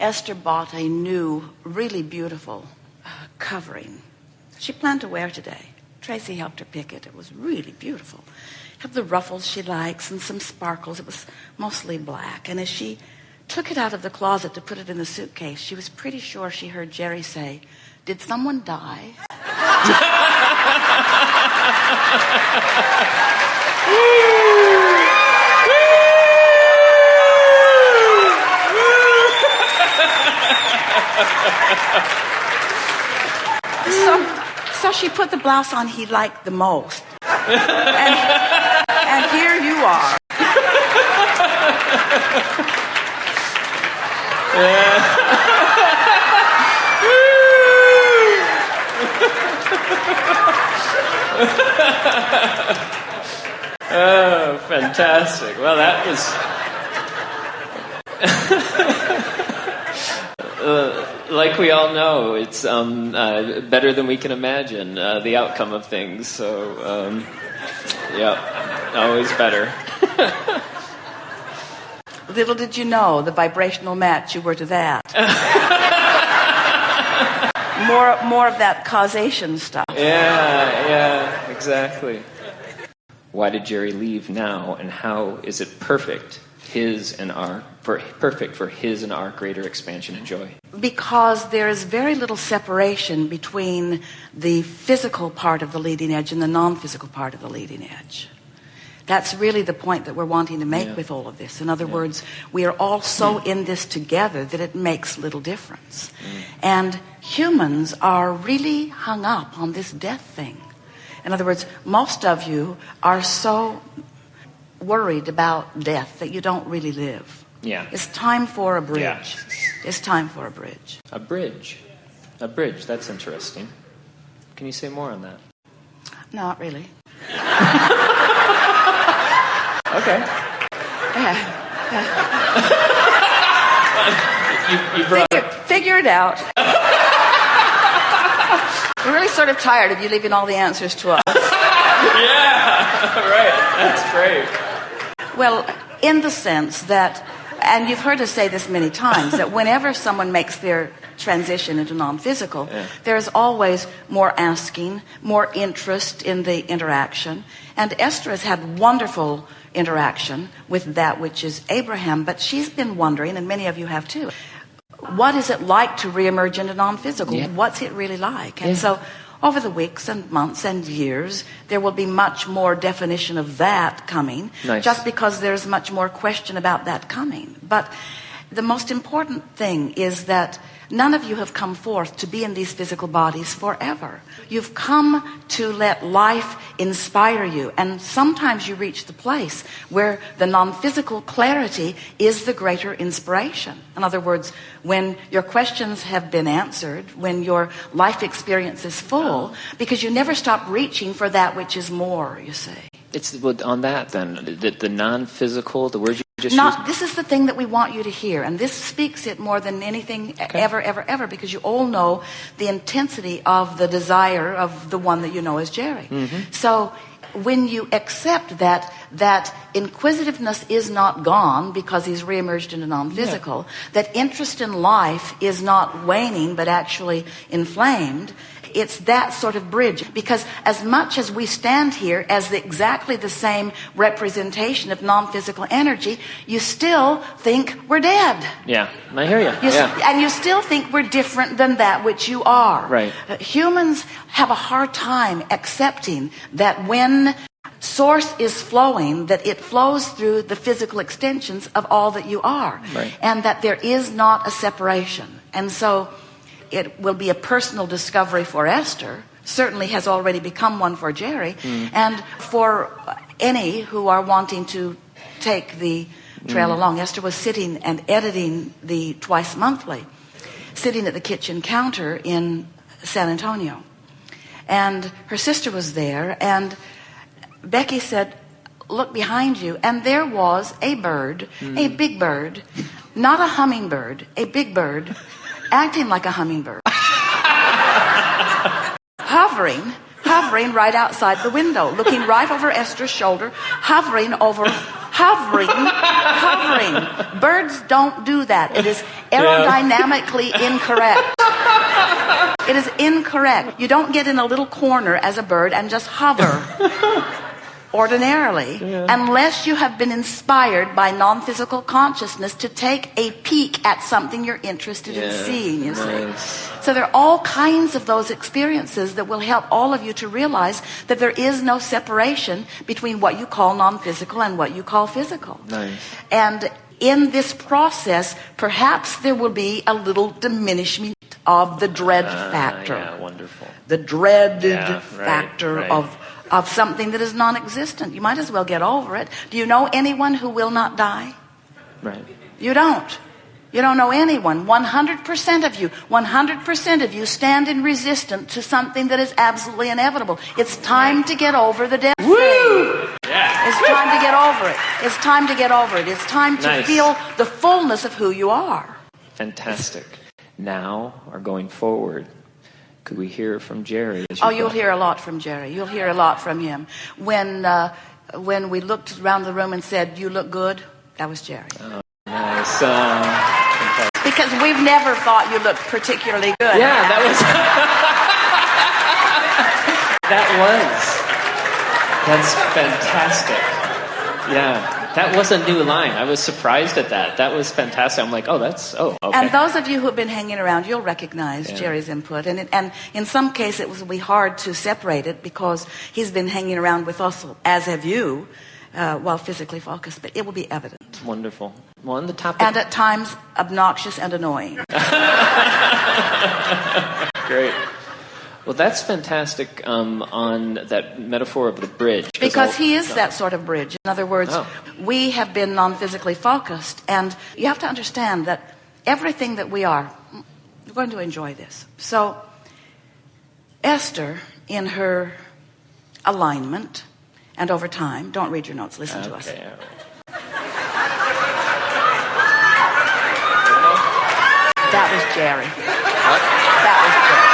Esther bought a new, really beautiful covering. She planned to wear today. Tracy helped her pick it. It was really beautiful. Had the ruffles she likes and some sparkles. It was mostly black. And as she took it out of the closet to put it in the suitcase, she was pretty sure she heard Jerry say, "Did someone die?" So she put the blouse on he liked the most. And here you are. Oh, fantastic. Well, that was... like we all know, it's better than we can imagine, the outcome of things. So, yeah, always better. Little did you know the vibrational match you were to that. More of that causation stuff. Yeah, exactly. Why did Jerry leave now, and how is it perfect for his and our greater expansion and joy? Because there is very little separation between the physical part of the leading edge and the non-physical part of the leading edge. That's really the point that we're wanting to make with all of this. In other words, we are all so in this together that it makes little difference. And humans are really hung up on this death thing. In other words, most of you are so worried about death that you don't really live. Yeah. It's time for a bridge. Yeah. It's time for a bridge. A bridge. A bridge. That's interesting. Can you say more on that? Not really. Okay. You brought Figure it out. We're really sort of tired of you leaving all the answers to us. Yeah, right. That's great. Well, in the sense that, and you've heard us say this many times, that whenever someone makes their transition into non-physical, there's always more asking, more interest in the interaction. And Esther has had wonderful interaction with that which is Abraham, but she's been wondering, and many of you have too, what is it like to reemerge into non-physical? Yeah. What's it really like? And so over the weeks and months and years, there will be much more definition of that coming, just because there's much more question about that coming. But the most important thing is that none of you have come forth to be in these physical bodies forever. You've come to let life inspire you. And sometimes you reach the place where the non-physical clarity is the greater inspiration. In other words, when your questions have been answered, when your life experience is full, because you never stop reaching for that which is more, you see. It's on that then, the non-physical, the words you just used. This is the thing that we want you to hear, and this speaks it more than anything ever, because you all know the intensity of the desire of the one that you know as Jerry. So when you accept that inquisitiveness is not gone because he's reemerged into non-physical, that interest in life is not waning but actually inflamed, it's that sort of bridge. Because as much as we stand here as exactly the same representation of non-physical energy, you still think we're dead. Yeah, I hear you. And you still think we're different than that which you are. Right. Humans have a hard time accepting that when source is flowing, that it flows through the physical extensions of all that you are. Right. And that there is not a separation. And so it will be a personal discovery for Esther, certainly has already become one for Jerry, and for any who are wanting to take the trail along. Esther was sitting and editing the Twice Monthly, sitting at the kitchen counter in San Antonio. And her sister was there, and Becky said, "Look behind you." And there was a bird, a big bird, not a hummingbird, a big bird, acting like a hummingbird. hovering right outside the window, looking right over Esther's shoulder, hovering over Hovering. Birds don't do that. It is aerodynamically incorrect. It is incorrect. You don't get in a little corner as a bird and just hover ordinarily, unless you have been inspired by non-physical consciousness to take a peek at something you're interested in seeing, you see. So there are all kinds of those experiences that will help all of you to realize that there is no separation between what you call non-physical and what you call physical. And in this process, perhaps there will be a little diminishment of the dread factor. The dreaded factor of something that is non-existent. You might as well get over it. Do you know anyone who will not die? You don't. You don't know anyone. 100% of you stand in resistance to something that is absolutely inevitable. It's time to get over the death thing. It's time to get over it. It's time to get over it. It's time to feel the fullness of who you are. Fantastic. Now, or going forward, could we hear from Jerry? You'll hear a lot from Jerry. You'll hear a lot from him. When we looked around the room and said, "You look good," that was Jerry. Nice. Because we've never thought you looked particularly good. Yeah, that's fantastic. Yeah. That was a new line. I was surprised at that. That was fantastic. I'm like, okay. And those of you who have been hanging around, you'll recognize Jerry's input. And in some case, it will be hard to separate it because he's been hanging around with us, as have you, while physically focused. But it will be evident. Wonderful. Well, on the topic... And at times, obnoxious and annoying. Great. Well, that's fantastic on that metaphor of the bridge. Because he is that sort of bridge. In other words, we have been non-physically focused. And you have to understand that everything that we are, we're going to enjoy this. So, Esther, in her alignment, and over time, don't read your notes, listen to us. That was Jerry. That was Jerry.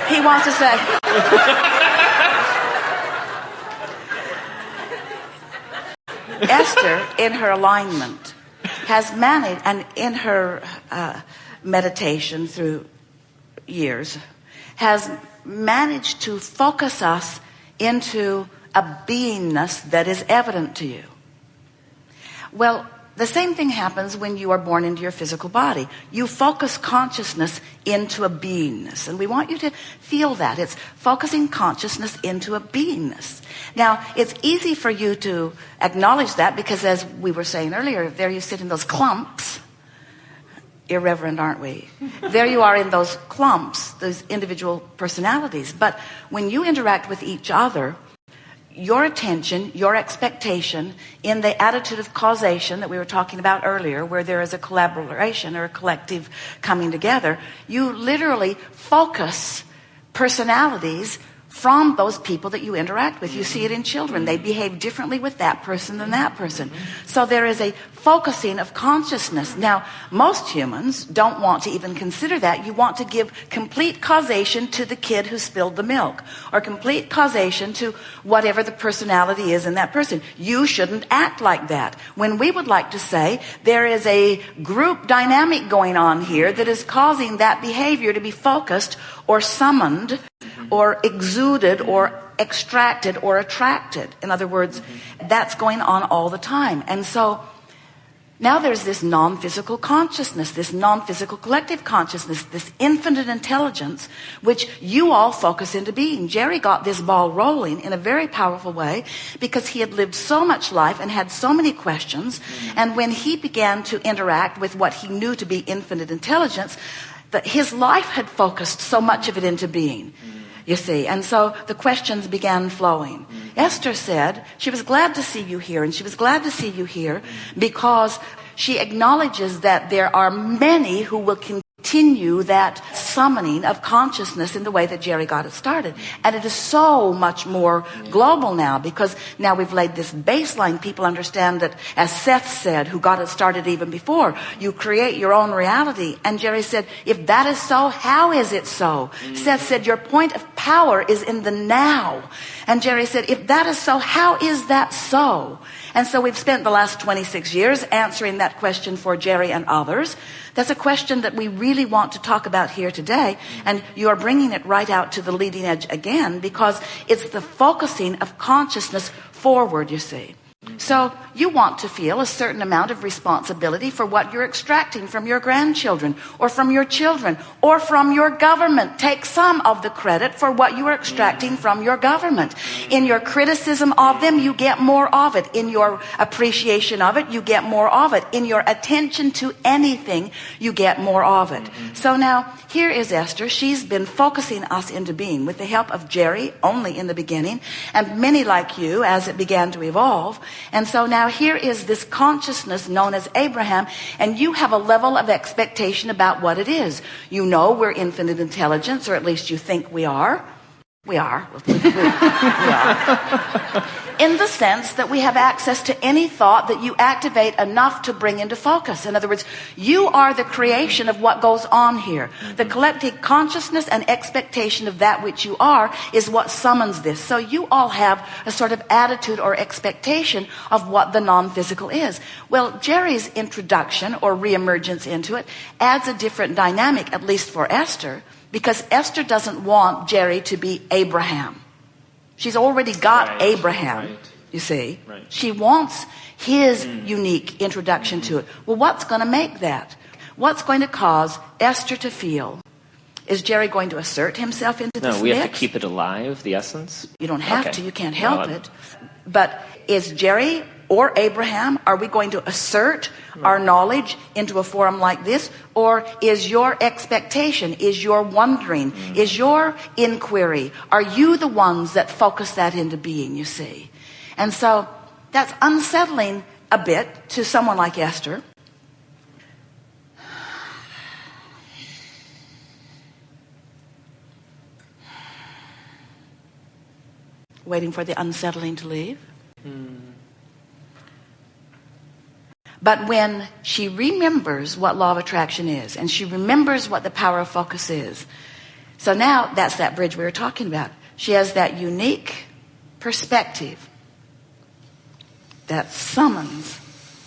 He wants to say. Esther, in her alignment, has managed, and in her meditation through years, has managed to focus us into a beingness that is evident to you. Well, the same thing happens when you are born into your physical body. You focus consciousness into a beingness. And we want you to feel that. It's focusing consciousness into a beingness. Now, it's easy for you to acknowledge that because, as we were saying earlier, there you sit in those clumps. Irreverent, aren't we? There you are in those clumps, those individual personalities. But when you interact with each other, your attention, your expectation, in the attitude of causation that we were talking about earlier, where there is a collaboration or a collective coming together, you literally focus personalities from those people that you interact with. You see it in children. They behave differently with that person than that person. So there is a focusing of consciousness. Now, most humans don't want to even consider that. You want to give complete causation to the kid who spilled the milk, or complete causation to whatever the personality is in that person. You shouldn't act like that. When we would like to say there is a group dynamic going on here that is causing that behavior to be focused or summoned or exuded or extracted or attracted. In other words, that's going on all the time. And so now there's this non-physical consciousness, this non-physical collective consciousness, this infinite intelligence, which you all focus into being. Jerry got this ball rolling in a very powerful way because he had lived so much life and had so many questions. And when he began to interact with what he knew to be infinite intelligence, that his life had focused so much of it into being. You see, and so the questions began flowing. Esther said she was glad to see you here, and she was glad to see you here because she acknowledges that there are many who will continue that summoning of consciousness in the way that Jerry got it started. And it is so much more global now, because now we've laid this baseline. People understand that, as Seth said, who got it started even before, you create your own reality. And Jerry said, if that is so, how is it so? Seth said, your point of power is in the now. And Jerry said, if that is so, how is that so? And so we've spent the last 26 years answering that question for Jerry and others. That's a question that we really want to talk about here today. And you are bringing it right out to the leading edge again, because it's the focusing of consciousness forward, you see. So you want to feel a certain amount of responsibility for what you're extracting from your grandchildren or from your children or from your government. Take some of the credit for what you are extracting from your government. In your criticism of them, you get more of it. In your appreciation of it, you get more of it. In your attention to anything, you get more of it. So now, here is Esther. She's been focusing us into being with the help of Jerry only in the beginning, and many like you as it began to evolve. And so now here is this consciousness known as Abraham, and you have a level of expectation about what it is. You know we're infinite intelligence, or at least you think we are. We are. We are. In the sense that we have access to any thought that you activate enough to bring into focus. In other words, you are the creation of what goes on here. The collective consciousness and expectation of that which you are is what summons this. So you all have a sort of attitude or expectation of what the non-physical is. Well, Jerry's introduction or reemergence into it adds a different dynamic, at least for Esther, because Esther doesn't want Jerry to be Abraham. She's already got Abraham, you see. She wants his unique introduction to it. Well, what's going to make that? What's going to cause Esther to feel? Is Jerry going to assert himself into this mix? No, we have to keep it alive, the essence? You don't have to. You can't help it. But is Jerry or Abraham, are we going to assert our knowledge into a forum like this? Or is your expectation, is your wondering, is your inquiry, are you the ones that focus that into being, you see? And so that's unsettling a bit to someone like Esther. Waiting for the unsettling to leave. But when she remembers what law of attraction is, and she remembers what the power of focus is, so now that's that bridge we were talking about. She has that unique perspective that summons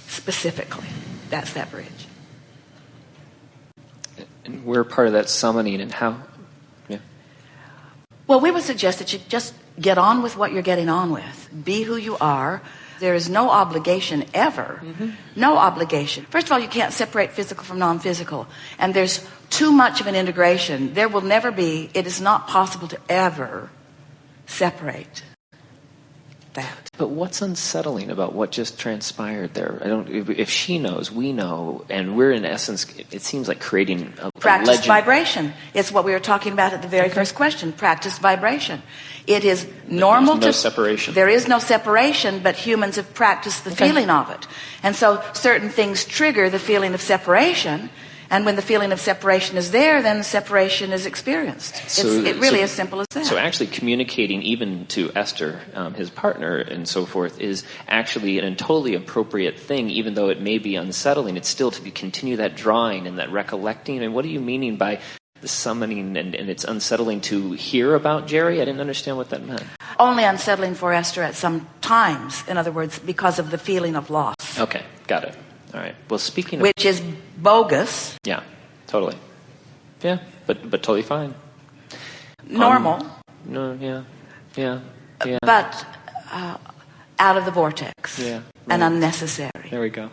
specifically. That's that bridge. And we're part of that summoning, and how? Yeah. Well, we would suggest that you just get on with what you're getting on with. Be who you are. There is no obligation ever. No obligation. First of all, you can't separate physical from non-physical. And there's too much of an integration. There will never be, it is not possible to ever separate that. But what's unsettling about what just transpired there? If she knows, we know, and we're in essence, it seems like creating a practice legend. Vibration. It's what we were talking about at the very first question. Practice vibration. It is normal There's no separation. There is no separation, but humans have practiced the feeling of it. And so certain things trigger the feeling of separation. And when the feeling of separation is there, then separation is experienced. It really is simple as that. So actually communicating even to Esther, his partner and so forth, is actually a totally appropriate thing, even though it may be unsettling. It's still to continue that drawing and that recollecting. And what are you meaning by the summoning, and it's unsettling to hear about Jerry? I didn't understand what that meant. Only unsettling for Esther at some times, in other words, because of the feeling of loss. Okay, got it. All right. Well, speaking of... Which is bogus. Yeah, totally. Yeah, but totally fine. Normal. No, yeah. But out of the vortex. Yeah. Right. And unnecessary. There we go.